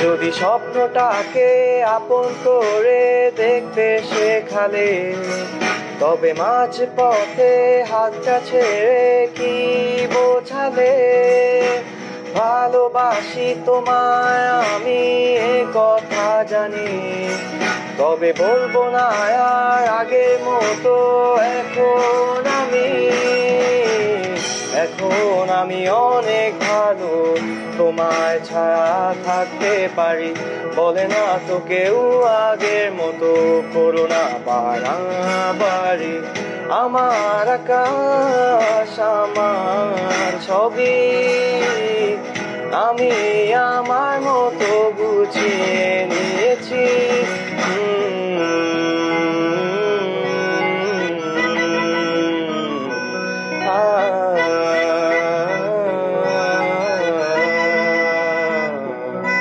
যদি স্বপ্নটাকে আপন করে দেখতে শেখালে, তবে মাঝ পথে হাতটা ছেড়ে কি বোঝালে? ভালোবাসি তোমায় আমি, এ কথা জানি, তবে বলবো না আর আগের মতো। এখন আমি অনেক ভালো, তোমায় ছাড়া থাকতে পারি। বলে না তো কেউ আগের মতো, করো না বাড়াবাড়ি। আমার আকাশ, আমার ছবি, আমি আমার মতো গুছিয়ে নিয়েছি।